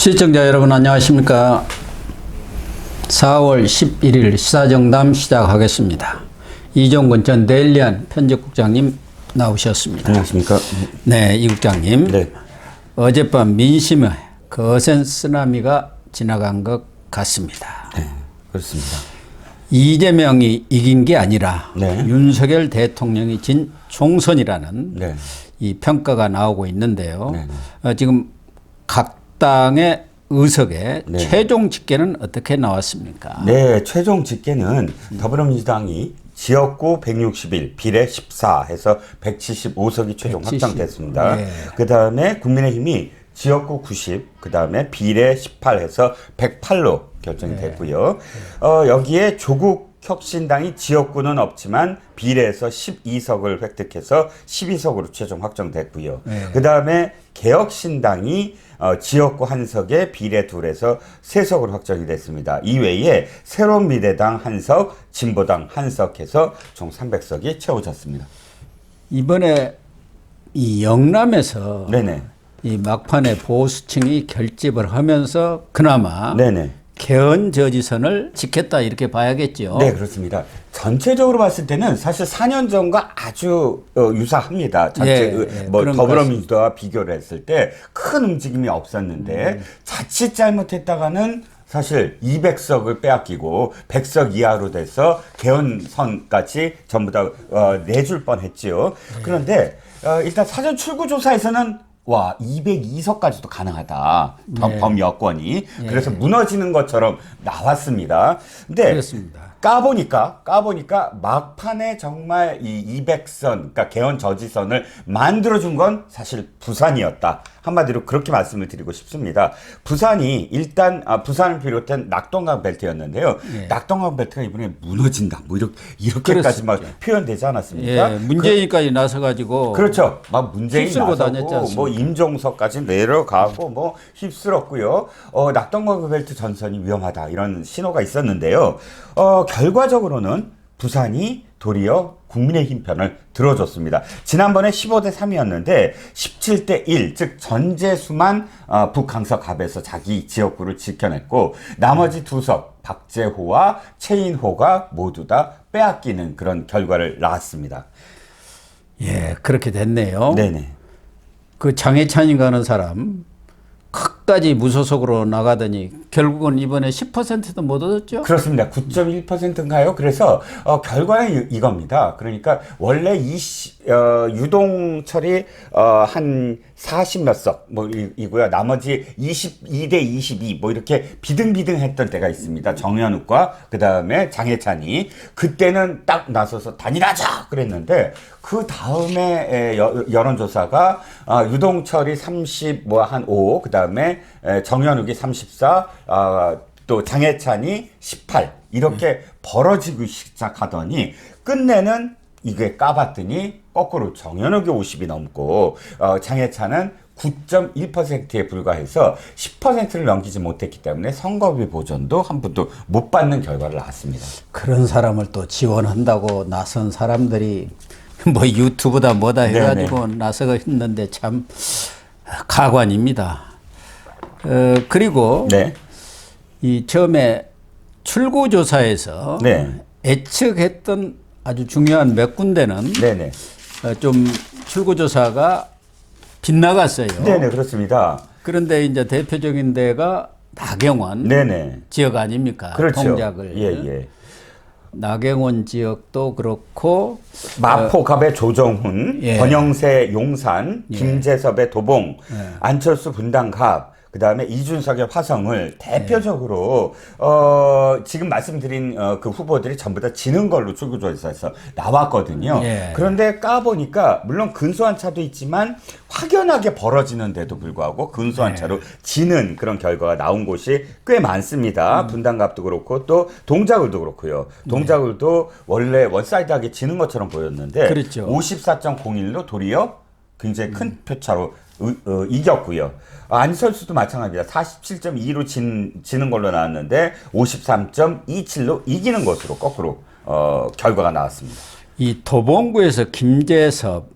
시청자 여러분 안녕하십니까. 4월 11일 시사정담 시작하겠습니다. 이종근 전 데일리안 편집국장님 나오셨습니다. 안녕하십니까. 네, 이 국장님. 네. 어젯밤 민심에 거센 쓰나미가 지나간 것 같습니다. 네, 그렇습니다. 이재명이 이긴 게 아니라 네. 윤석열 대통령이 진 총선이라는 네. 이 평가가 나오고 있는데요. 네. 지금 각 당의 의석의 네. 최종 집계는 어떻게 나왔습니까? 네, 최종 집계는 더불어민주당이 지역구 161, 비례 14 해서 175석이 최종 170. 확정됐습니다. 네. 그 다음에 국민의힘이 지역구 90, 그 다음에 비례 18 해서 108로 결정이 됐고요. 여기에 조국 혁신당이 지역구는 없지만 비례에서 12석을 획득해서 12석으로 최종 확정됐고요. 네. 그 다음에 개혁신당이 지역구 한 석에 비례 둘에서 3석으로 확정이 됐습니다. 이외에 새로운미래당 한 석, 진보당 한 석 해서 총 300석이 채워졌습니다. 이번에 이 영남에서 네네. 이 막판에 보수층이 결집을 하면서 그나마 네네. 개헌 저지선을 지켰다 이렇게 봐야겠죠. 네, 그렇습니다. 전체적으로 봤을 때는 사실 4년 전과 아주 유사합니다. 전체 더불어민주당과 비교를 했을 때 큰 움직임이 없었는데 자칫 잘못했다가는 사실 200석을 빼앗기고 100석 이하로 돼서 개헌선까지 전부 다 내줄 뻔했지요. 그런데 일단 사전 출구조사에서는 202석까지도 가능하다. 네. 범여권이. 네. 그래서 무너지는 것처럼 나왔습니다. 근데 그렇습니다. 까보니까 막판에 정말 이 200선, 그러니까 개헌 저지선을 만들어준 건 사실 부산이었다. 한마디로 그렇게 말씀을 드리고 싶습니다. 부산이 일단 부산을 비롯한 낙동강 벨트였는데요. 네. 낙동강 벨트가 이번에 무너진다. 뭐 이렇게까지 막 표현되지 않았습니까? 예, 문재인까지 나서가지고 그렇죠. 막 문재인 휩쓸고 나서고 다녔지 않습니까? 뭐 임종석까지 내려가고 뭐 휩쓸었고요. 낙동강 벨트 전선이 위험하다 이런 신호가 있었는데요. 결과적으로는 부산이 도리어 국민의힘 편을 들어줬습니다. 지난번에 15대 3이었는데 17대 1, 즉 전재수만 북강서갑에서 자기 지역구를 지켜냈고 나머지 두 석 박재호와 최인호가 모두 다 빼앗기는 그런 결과를 낳았습니다. 예, 그렇게 됐네요. 네네. 그 장해찬인가 하는 사람 끝까지 무소속으로 나가더니 결국은 이번에 10%도 못 얻었죠? 그렇습니다. 9.1%인가요? 그래서 결과는 이겁니다. 그러니까 원래 유동철이 한 40몇 석 뭐 이고요. 나머지 22대 22 뭐 이렇게 비등비등했던 때가 있습니다. 정현욱과 그 다음에 장해찬이 그때는 딱 나서서 단일하자 그랬는데 그 다음에 여론조사가 유동철이 30 뭐 한 5 그 다음에 정현욱이 34 또 장해찬이 18 이렇게 벌어지기 시작하더니 끝내는 이게 까봤더니 거꾸로 정현욱이 50이 넘고 장해찬은 9.1%에 불과해서 10%를 넘기지 못했기 때문에 선거비 보전도 한 푼도 못 받는 결과를 낳았습니다. 그런 사람을 또 지원한다고 나선 사람들이 뭐 유튜브다 뭐다 해가지고 나서가 했는데 참 가관입니다. 그리고 네. 이 처음에 출구조사에서 예측했던 아주 중요한 몇 군데는 네네. 좀 출구조사가 빗나갔어요. 네네, 그렇습니다. 그런데 이제 대표적인 데가 나경원 네네. 지역 아닙니까? 그렇죠. 동작을. 예. 나경원 지역도 그렇고 마포갑의 조정훈, 권영세 용산, 김재섭의 도봉, 안철수 분당갑, 그 다음에 이준석의 화성을 대표적으로 지금 말씀드린 그 후보들이 전부 다 지는 걸로 출구조사에서 나왔거든요. 그런데 까보니까 물론 근소한 차도 있지만 확연하게 벌어지는데도 불구하고 근소한 차로 지는 그런 결과가 나온 곳이 꽤 많습니다. 분당갑도 그렇고 또 동작을도 그렇고요. 동작을도 원래 원사이드하게 지는 것처럼 보였는데 그렇죠. 54.01로 도리어 굉장히 큰 표차로 이겼고요. 안철수도 마찬가지입니다. 47.2로 지는 걸로 나왔는데 53.27로 이기는 것으로 거꾸로 결과가 나왔습니다. 이 도봉구에서 김재섭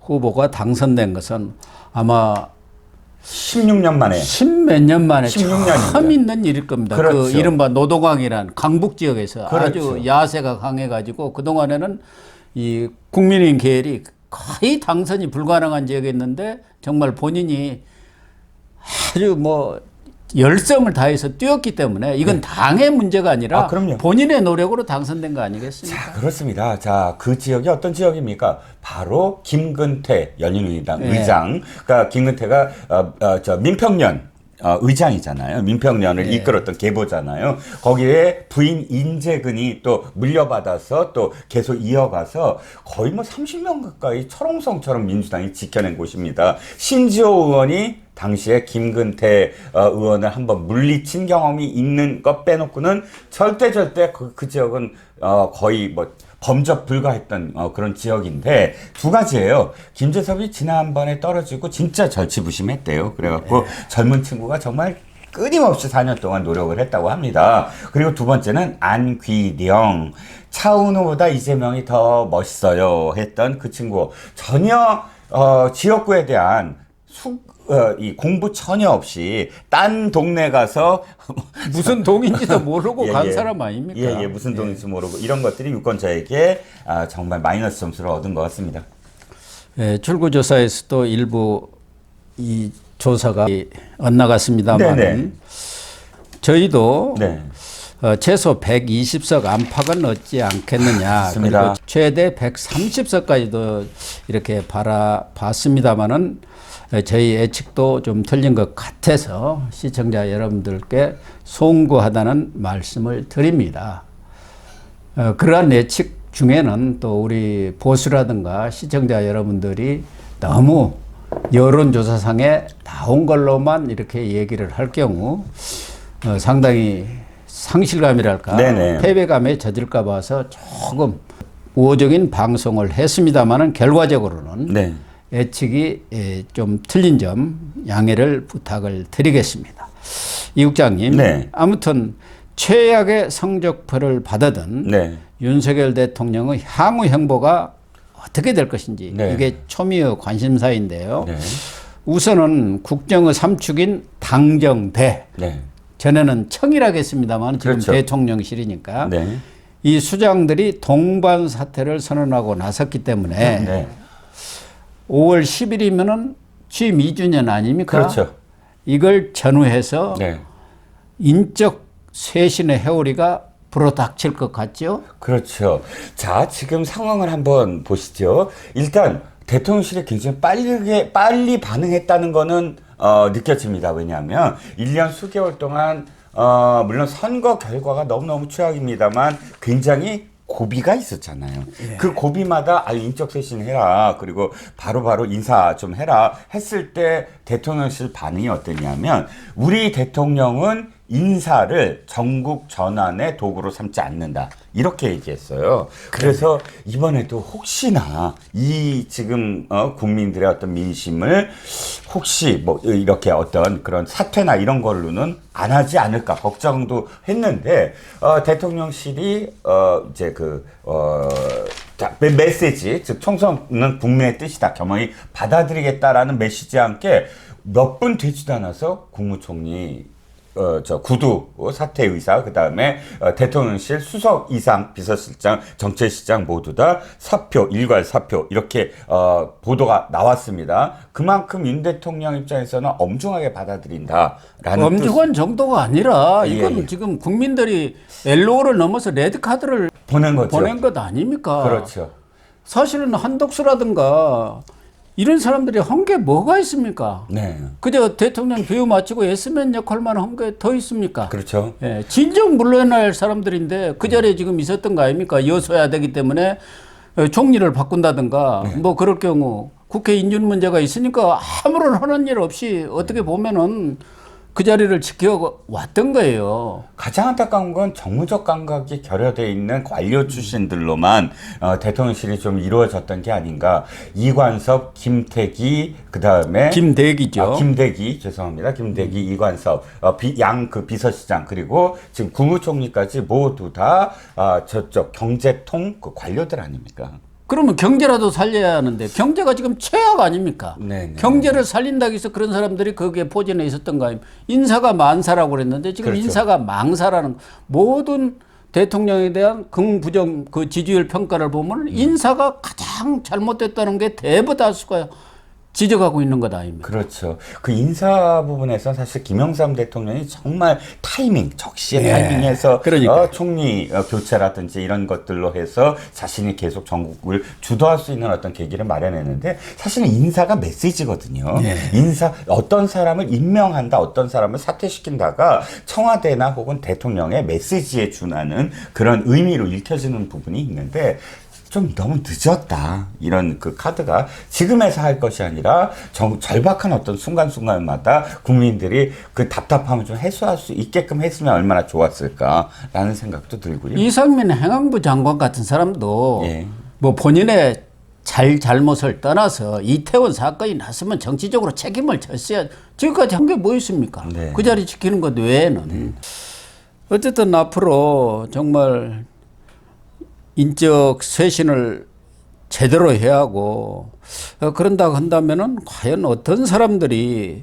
후보가 당선된 것은 아마 16년 만에. 십몇 년 만에 16년입니다. 처음 있는 일일 겁니다. 그렇죠. 그 이른바 노동강이란 강북 지역에서 그렇죠. 아주 야세가 강해가지고 그동안에는 이 국민의힘 계열이 거의 당선이 불가능한 지역이었는데 정말 본인이 아주 뭐 열성을 다해서 뛰었기 때문에 이건 당의 문제가 아니라 그럼요. 본인의 노력으로 당선된 거 아니겠습니까? 자, 그렇습니다. 자, 그 지역이 어떤 지역입니까? 바로 김근태 열린우리당 네. 의장. 그러니까 김근태가 저 민평련 의장이잖아요. 민평련을 네. 이끌었던 계보잖아요. 거기에 부인 인재근이 또 물려받아서 또 계속 이어가서 거의 뭐 30년 가까이 철옹성처럼 민주당이 지켜낸 곳입니다. 신지호 의원이 당시에 김근태 의원을 한번 물리친 경험이 있는 것 빼놓고는 절대 그 지역은 거의 뭐 범접 불가했던 그런 지역인데 두 가지예요. 김재섭이 지난번에 떨어지고 진짜 절치부심했대요. 그래갖고 젊은 친구가 정말 끊임없이 4년 동안 노력을 했다고 합니다. 그리고 두 번째는 안귀령. 차은우보다 이재명이 더 멋있어요 했던 그 친구. 전혀 지역구에 대한 이 공부 전혀 없이 딴 동네 가서 무슨 동인지도 모르고 예, 간 예. 사람 아닙니까? 예, 무슨 동인지 모르고 이런 것들이 유권자에게 정말 마이너스 점수를 얻은 것 같습니다. 예, 출구조사에서도 일부 이 조사가 엇나갔습니다만 네네. 저희도 네. 최소 120석 안팎은 얻지 않겠느냐. 맞습니다. 그리고 최대 130석까지도 이렇게 바라봤습니다만은 저희 예측도 좀 틀린 것 같아서 시청자 여러분들께 송구하다는 말씀을 드립니다. 그러한 예측 중에는 또 우리 보수라든가 시청자 여러분들이 너무 여론조사상에 나온 걸로만 이렇게 얘기를 할 경우 상당히 상실감이랄까 네네. 패배감에 젖을까 봐서 조금 우호적인 방송을 했습니다마는 결과적으로는 네. 예측이 좀 틀린 점 양해를 부탁을 드리겠습니다. 이 국장님, 네. 아무튼 최악의 성적표를 받아든 네. 윤석열 대통령의 향후 행보가 어떻게 될 것인지 네. 이게 초미의 관심사인데요. 네. 우선은 국정의 삼축인 당정대, 네. 전에는 청이라고 했습니다만 지금 그렇죠. 대통령실이니까 네. 이 수장들이 동반 사퇴를 선언하고 나섰기 때문에 네. 5월 10일이면은 취임 2주년 아닙니까? 그렇죠. 이걸 전후해서 네. 인적 쇄신의 해오리가 불어닥칠 것 같죠? 그렇죠. 자, 지금 상황을 한번 보시죠. 일단 대통령실이 굉장히 빨리 반응했다는 거는 느껴집니다. 왜냐하면 1년 수개월 동안 물론 선거 결과가 너무너무 최악입니다만 굉장히 고비가 있었잖아요. 예. 그 고비마다 인적 쇄신 해라. 그리고 바로바로 인사 좀 해라. 했을 때 대통령실 반응이 어땠냐면 우리 대통령은 인사를 전국 전환의 도구로 삼지 않는다. 이렇게 얘기했어요. 그래서 이번에도 혹시나 이 지금 국민들의 어떤 민심을 혹시 뭐 이렇게 어떤 그런 사퇴나 이런 걸로는 안 하지 않을까 걱정도 했는데 대통령실이 이제 메시지 즉 총선은 국민의 뜻이다 겸허히 받아들이겠다라는 메시지와 함께 몇 분 되지도 않아서 국무총리 구두 사퇴 의사 그다음에 대통령실 수석 이상 비서실장 정책실장 모두 다 사표 일괄 사표 이렇게 보도가 나왔습니다. 그만큼 윤 대통령 입장에서는 엄중하게 받아들인다라는 엄중한 정도가 아니라 이건 예. 지금 국민들이 LO를 넘어서 레드카드를 보낸 거죠. 보낸 것 아닙니까? 그렇죠. 사실은 한덕수라든가 이런 사람들이 한 게 뭐가 있습니까? 네. 그저 대통령 비유 마치고 예스맨 역할만 한 게 더 있습니까? 그렇죠. 예, 진정 물러나야 할 사람들인데 그 자리에 지금 있었던 거 아닙니까? 여소야 되기 때문에 총리를 바꾼다든가 뭐 그럴 경우 국회 인준 문제가 있으니까 아무런 하는 일 없이 어떻게 보면은 그 자리를 지켜왔던 거예요. 가장 안타까운 건 정무적 감각이 결여되어 있는 관료 출신들로만 대통령실이 좀 이루어졌던 게 아닌가. 이관섭, 김태기, 그 다음에 김대기죠. 김대기, 죄송합니다. 김대기, 이관섭, 양 그 비서실장, 그리고 지금 국무총리까지 모두 다 저쪽 경제통 그 관료들 아닙니까? 그러면 경제라도 살려야 하는데 경제가 지금 최악 아닙니까? 네네. 경제를 살린다고 해서 그런 사람들이 거기에 포진해 있었던 거 아닙니까? 인사가 만사라고 그랬는데 지금 그렇죠. 인사가 망사라는 모든 대통령에 대한 긍부정 그 지지율 평가를 보면 인사가 가장 잘못됐다는 게 대부다수가 지적하고 있는 것 아닙니까? 그렇죠. 그 인사 부분에서 사실 김영삼 대통령이 정말 타이밍, 적시의 예. 타이밍에서 그러니까요. 총리 교체라든지 이런 것들로 해서 자신이 계속 전국을 주도할 수 있는 어떤 계기를 마련했는데 사실은 인사가 메시지거든요. 예. 인사 어떤 사람을 임명한다, 어떤 사람을 사퇴시킨다가 청와대나 혹은 대통령의 메시지에 준하는 그런 의미로 읽혀지는 부분이 있는데 좀 너무 늦었다. 이런 그 카드가 지금에서 할 것이 아니라 절박한 어떤 순간순간마다 국민들이 그 답답함을 좀 해소할 수 있게끔 했으면 얼마나 좋았을까라는 생각도 들고요. 이상민 행안부 장관 같은 사람도 예. 뭐 본인의 잘못을 떠나서 이태원 사건이 났으면 정치적으로 책임을 졌어야 지금까지 한 게 뭐 있습니까? 네. 그 자리 지키는 것 외에는. 어쨌든 앞으로 정말 인적 쇄신을 제대로 해야 하고 그런다고 한다면은 과연 어떤 사람들이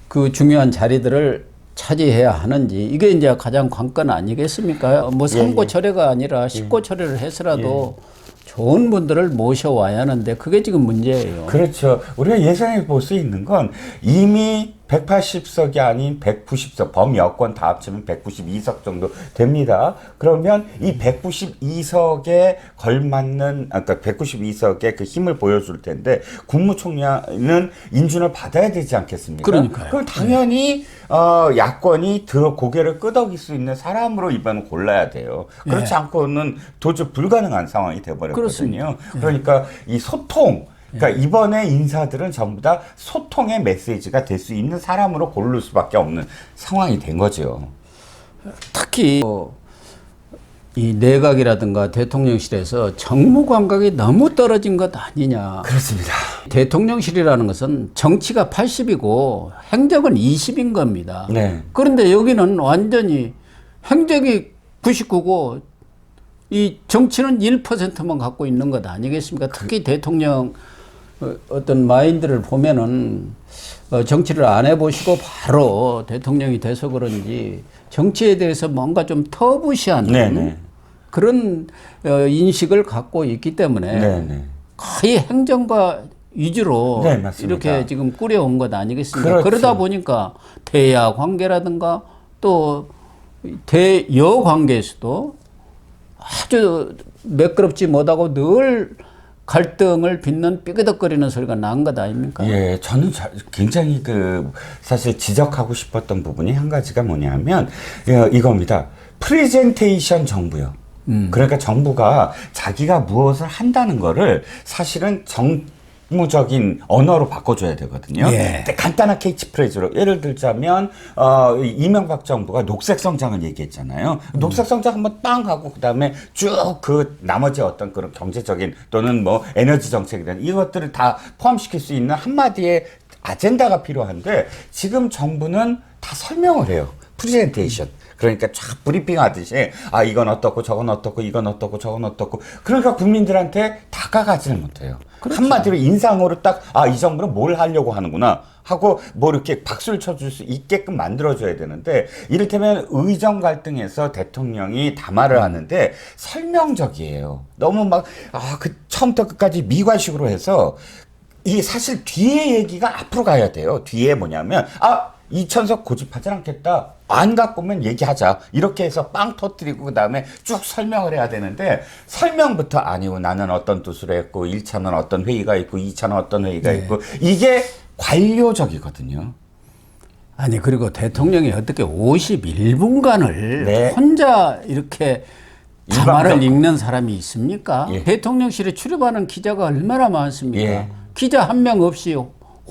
그 중요한 자리들을 차지해야 하는지 이게 이제 가장 관건 아니겠습니까? 뭐 삼고철회가 아니라 십고철회를 해서라도 좋은 분들을 모셔와야 하는데 그게 지금 문제예요. 그렇죠. 우리가 예상해 볼 수 있는 건 이미 180석이 아닌 190석, 범여권 다 합치면 192석 정도 됩니다. 그러면 이 192석에 걸맞는, 아까 192석의 그 힘을 보여줄 텐데, 국무총리는 인준을 받아야 되지 않겠습니까? 그러니까요. 그럼 당연히, 야권이 고개를 끄덕일 수 있는 사람으로 이번은 골라야 돼요. 그렇지 않고는 도저히 불가능한 상황이 돼버렸거든요. 그러니까 이 소통, 그러니까 이번에 인사들은 전부 다 소통의 메시지가 될 수 있는 사람으로 고를 수밖에 없는 상황이 된 거죠. 특히 이 내각이라든가 대통령실에서 정무 감각이 너무 떨어진 것 아니냐. 그렇습니다. 대통령실이라는 것은 정치가 80이고 행정은 20인 겁니다. 네. 그런데 여기는 완전히 행정이 99고 이 정치는 1%만 갖고 있는 것 아니겠습니까? 특히 대통령 어떤 마인드를 보면은 정치를 안 해보시고 바로 대통령이 돼서 그런지 정치에 대해서 뭔가 좀 터부시한 네네. 그런 인식을 갖고 있기 때문에 네네. 거의 행정과 위주로 네, 맞습니다. 이렇게 지금 꾸려온 것 아니겠습니까? 그렇죠. 그러다 보니까 대야 관계라든가 또 대여 관계에서도 아주 매끄럽지 못하고 늘 갈등을 빚는 삐그덕거리는 소리가 난 것 아닙니까? 예, 저는 굉장히 사실 지적하고 싶었던 부분이 한 가지가 뭐냐면, 이겁니다. 프레젠테이션 정부요. 그러니까 정부가 자기가 무엇을 한다는 거를 사실은 정무적인 언어로 바꿔줘야 되거든요. 예. 간단한 캐치프레이즈로 예를 들자면 이명박 정부가 녹색 성장을 얘기했잖아요. 녹색 성장 한번 빵 하고 그다음에 쭉 그 나머지 어떤 그런 경제적인 또는 뭐 에너지 정책이든 이것들을 다 포함시킬 수 있는 한마디의 아젠다가 필요한데 지금 정부는 다 설명을 해요. 프레젠테이션. 그러니까 쫙 브리핑 하듯이 이건 어떻고 저건 어떻고 이건 어떻고 저건 어떻고 그러니까 국민들한테 다가가지를 못해요. 그렇죠. 한마디로 인상으로 딱 이 정부는 뭘 하려고 하는구나 하고 뭐 이렇게 박수를 쳐줄 수 있게끔 만들어줘야 되는데 이를테면 의정 갈등에서 대통령이 담화를 하는데 설명적이에요. 너무 막 그 처음부터 끝까지 미관식으로 해서 이게 사실 뒤에 얘기가 앞으로 가야 돼요. 뒤에 뭐냐면 이천석 고집하지 않겠다. 안 갖고 오면 얘기하자. 이렇게 해서 빵 터뜨리고 그다음에 쭉 설명을 해야 되는데 설명부터 아니고 나는 어떤 뜻으로 했고 1차는 어떤 회의가 있고 2차는 어떤 회의가 있고 이게 관료적이거든요. 아니 그리고 대통령이 어떻게 51분간을 네. 혼자 이렇게 담화를 일방적. 읽는 사람이 있습니까? 예. 대통령실에 출입하는 기자가 얼마나 많습니까? 예. 기자 한 명 없이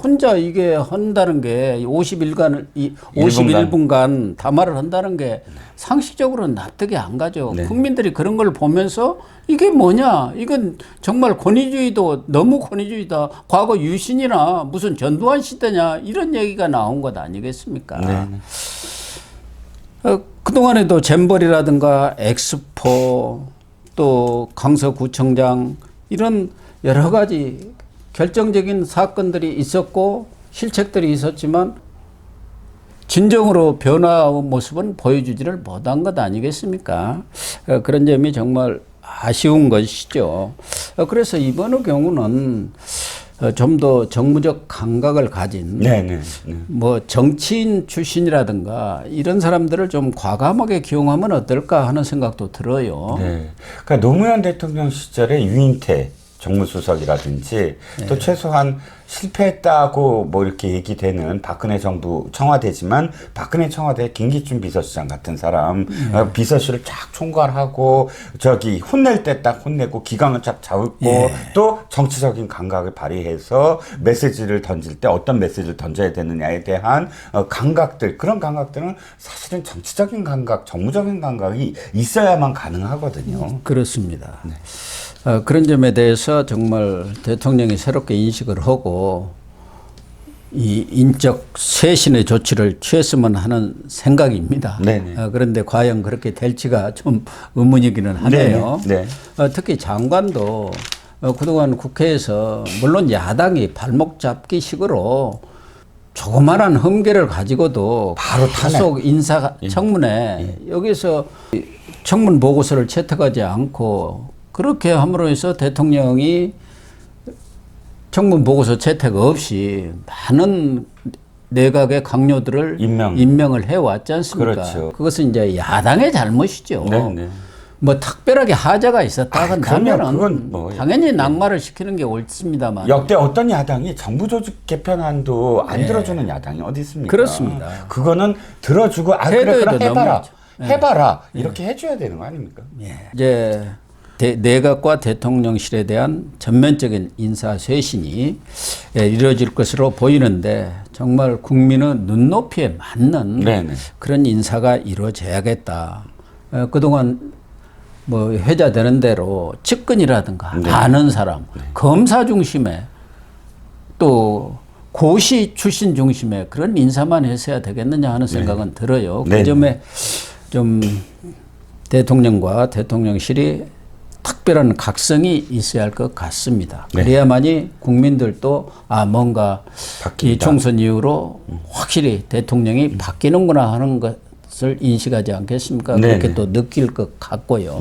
혼자 이게 한다는 게 51분간 담화를 한다는 게 상식적으로는 납득이 안 가죠. 네. 국민들이 그런 걸 보면서 이게 뭐냐? 이건 정말 권위주의도 너무 권위주의다. 과거 유신이나 무슨 전두환 시대냐 이런 얘기가 나온 것 아니겠습니까? 네. 그동안에도 잼버리라든가 엑스포 또 강서구청장 이런 여러 가지 결정적인 사건들이 있었고 실책들이 있었지만 진정으로 변화의 모습은 보여주지를 못한 것 아니겠습니까? 그런 점이 정말 아쉬운 것이죠. 그래서 이번의 경우는 좀 더 정무적 감각을 가진 네네. 뭐 정치인 출신이라든가 이런 사람들을 좀 과감하게 기용하면 어떨까 하는 생각도 들어요. 네. 그러니까 노무현 대통령 시절에 유인태 정무수석이라든지 또 최소한 실패했다고 뭐 이렇게 얘기되는 박근혜 정부 청와대지만 박근혜 청와대 김기춘 비서실장 같은 사람 비서실을 쫙 총괄하고 저기 혼낼 때 딱 혼내고 기강을 쫙 잡고 또 정치적인 감각을 발휘해서 메시지를 던질 때 어떤 메시지를 던져야 되느냐에 대한 감각들 그런 감각들은 사실은 정치적인 감각, 정무적인 감각이 있어야만 가능하거든요. 그렇습니다. 그런 점에 대해서 정말 대통령이 새롭게 인식을 하고 이 인적 쇄신의 조치를 취했으면 하는 생각입니다. 그런데 과연 그렇게 될지가 좀 의문이기는 하네요. 특히 장관도 그동안 국회에서 물론 야당이 발목 잡기 식으로 조그마한 흠결을 가지고도 바로 타속 인사 청문회 여기서 청문 보고서를 채택하지 않고 그렇게 함으로 해서 대통령이 청문 보고서 채택 없이 많은 내각의 강요들을 임명을 해왔지 않습니까? 그렇죠. 그것은 이제 야당의 잘못이죠. 뭐 특별하게 하자가 있었다 한다면 뭐 당연히 낙마를 시키는 게 옳습니다만 역대 어떤 야당이 정부 조직 개편안도 안 들어주는 야당이 어디 있습니까? 그렇습니다. 그거는 들어주고 그래 해봐라. 해봐라 이렇게 해줘야 되는 거 아닙니까? 이제 내각과 대통령실에 대한 전면적인 인사 쇄신이 이루어질 것으로 보이는데 정말 국민의 눈높이에 맞는 그런 인사가 이루어져야겠다. 그동안 뭐 회자되는 대로 측근이라든가 아는 사람, 검사 중심의 또 고시 출신 중심의 그런 인사만 했어야 되겠느냐 하는 생각은 들어요. 그 점에 좀 대통령과 대통령실이 특별한 각성이 있어야 할 것 같습니다. 그래야만이 국민들도 뭔가 바뀐다. 이 총선 이후로 확실히 대통령이 바뀌는구나 하는 것을 인식하지 않겠습니까? 그렇게 또 느낄 것 같고요.